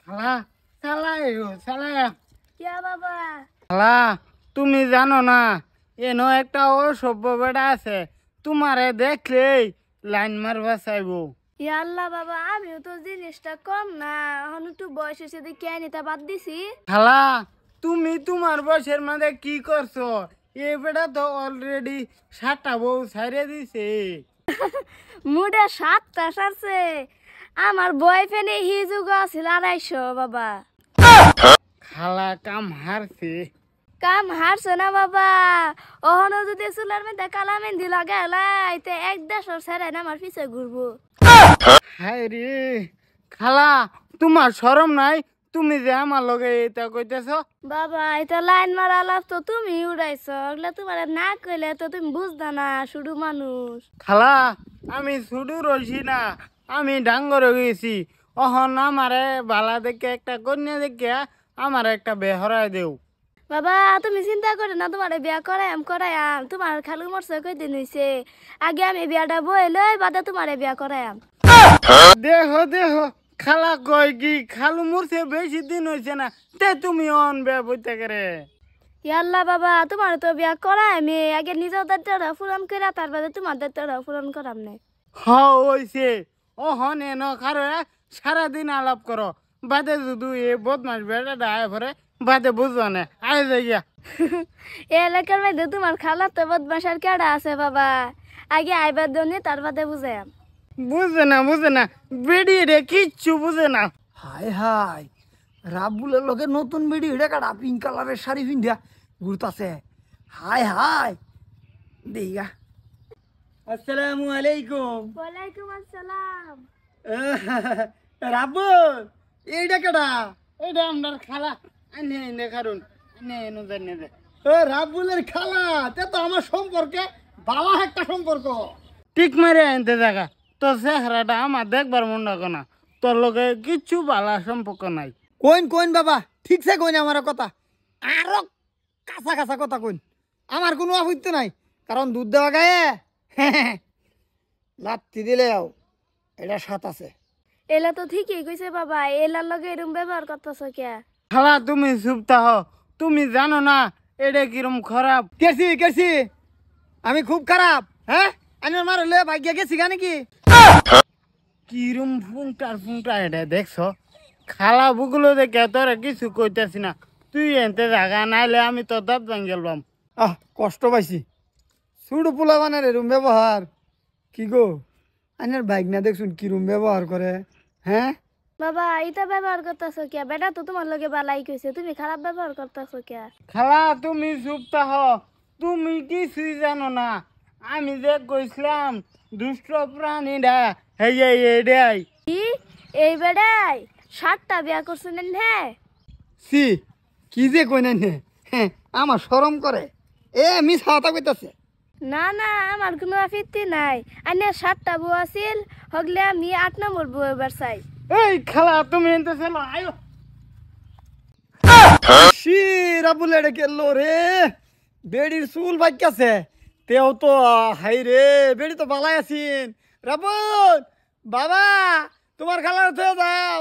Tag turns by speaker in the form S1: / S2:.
S1: খালা চালা
S2: क्या बाबा
S1: খালা তুমি জানো না এনো একটা অসভ্য বেড়া আছে তোমারে দেখলেই লাইন মারবা চাইবো।
S2: या अल्लाह बाबा आमिও তো জিনিসটা কম না এখন একটু বয়স হয়েছে দেখে আনিতা বাদ দিছি।
S1: খালা তুমি তোমার বয়সের মাঝে কি করছো? এই বেটা তো অলরেডি 7টা বউ ছাইরে দিছে।
S2: মুডে 7টা সারছে আমার বয়ফ্রেন্ড হিজুগ আছিল 250 বাবা।
S1: খালা কাম হারছে।
S2: কাম হারছে না বাবা ওহনো যদি চুলার মধ্যে কালা মেহেন্দি লাগাইলাই তে 1.5 ছেড়ে না আমার পিছে ঘুরবো।
S1: হায় রে খালা তোমার শরম নাই? তুমি যে আমার লগে এটা কইতেছ।
S2: বাবা এটা লাইন মারা লাভ তো তুমি উড়াইছ ওগুলা তোমার না কইলে তো তুমি বুঝদা না শুধু মানুষ।
S1: খালা আমি শুধু রইছি না, আমি ডাঙ্গর গেছি। অহন আমারে বালা দেখে একটা কন্যা দেখে আমার একটা বেহরায় দেও।
S2: বাবা তুমি চিন্তা করে না তোমার বিয়া করায়াম তোমার খালু মরছে কয়দিন হইছে আগে আমি বিয়াটা বই লই বাদে তোমার বিয়া করায়াম।
S1: দেহ দেহ খালা কয় কি খালু মুরছে বেশি দিন হয়েছে না তে তুমি অন বে বইতে করে।
S2: ইয়াল্লা বাবা তোমার তো বিয়া করাই আমি আগে নিজের দায়িত্বটা পূরণ করে তার বাদে তোমার দায়িত্বটা পূরণ করাম না।
S1: হইছে অহন এন কারো সারাদিন আলাপ করো বাদে যদি এ বদমাস বেড়াটা আয় ভরে বাদে বুঝবা না আয় যাইয়া।
S2: এই এলাকার মধ্যে তোমার খালা তো বদমাশার কেডা আছে বাবা আগে আইবার দনে তার বাদে বুঝায়াম।
S1: বুঝে না বেড়ি রে কিচ্ছু বুঝে না।
S3: হাই হাই রাবুলের লগে নতুন বেডি এটা কাটা পিঙ্ক কালারের শাড়ি পিন্ধিয়া ঘুরতাছে। হাই হাই দেইগা। আসসালামু আলাইকুম।
S2: ওয়ালাইকুম আসসালাম।
S3: রাবুল এইটা কেডা?
S1: এইটা আমার খালা আনে এনে কারণ আনে এনে জানে দে।
S3: রাবুলের খালা তে তো আমার সম্পর্কে বালা একটা সম্পর্ক।
S1: ঠিক মারে আনতে জায়গা তোর চেহারাটা আমার দেখবার মন রাখো না, তোর লগে কিচ্ছু ভালো সম্পর্ক নাই।
S3: কইন কইন বাবা ঠিকছে কইন আমার কথা আরো কাঁচা কাঁচা কথা কইন আমার কোনো আপত্তি নাই কারণ দুধ দেওয়া গায়ে লাত্তি দিলেও এটা সাত আছে।
S2: এলা তো ঠিকই কইছে বাবা এলার লগে এরম ব্যবহার করতেছ কে?
S1: খালা তুমি চুপ থাহ, তুমি জানো না এটা কিরম খারাপ।
S3: কেছি আমি খুব খারাপ। হ্যাঁ আমি মার হলে ভাগ্য গেছি গা নাকি?
S1: কিরম ফুংটা এটা দেখছো? খালা বুগুলো দেখে তোরা কিছু কইতেছি না, তুই এনতে জায়গা নাইলে আমি তোর দাঁত ভাঙ গেলাম।
S3: কষ্ট পাইছি ছুড়ো পোলা বানার এরম ব্যবহার কি গো? আইনার বাইক না দেখছুন কিরম ব্যবহার করে। হ্যাঁ
S2: বাবা এটা ব্যবহার করতেছ কে? বেটা তো তোমার লগে বালাই কইছে তুমি খারাপ ব্যবহার করতেছ কে?
S1: খালা তুমি চুপ থাহ, তুমি কিছুই জানো না। আমি যে কইছিলাম দুষ্ট প্রাণীরা এটাই।
S2: কি এই বেড়াই 7টা বিয়া করছেন হ্যাঁ?
S3: সি কি যে কই না হ্যাঁ আমার শরম করে মিস হাওয়া কইতাছে।
S2: না না আমার কোনো আপত্তি নাই আইনের 7টা বউ আছিল হগলে আমি 8 নম্বর বউ এবার চাই।
S1: এই খালা তুমি এনতে চলো আয়ো।
S3: সি রাবুল এড়ে গেল রে বেড়ির চুল বাইকাছে তেও তো হাই রে বেড়ি তো বালাই আছিন। রাবুল বাবা তোমার খালার থয়ে যাও।